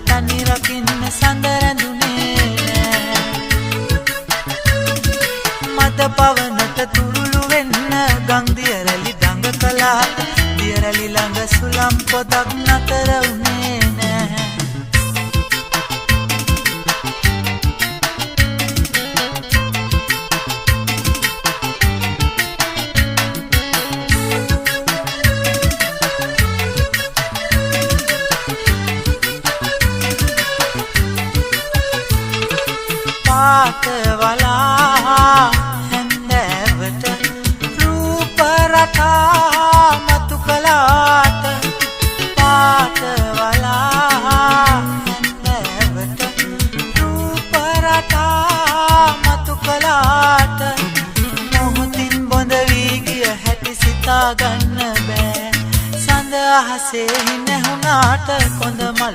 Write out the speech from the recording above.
තනි රකින්න සඳ රැඳුනේ මද පවනට තුරුළු වෙන්න ගං දිය රැලි දඟ කළා දිය රැලි ළඟ සුළම් පොදක් නතර වුණේ නෑ පාට වලා හැන්දෑවට රූප රටා මතු කළාට පාට වලා හැන්දෑවට රූප රටා මතු කළාට මොහොතින් බොඳ වී ගිය හැටි සිතා ගන්න බෑ සඳ අහසේ නැහුණාට කොඳ මල්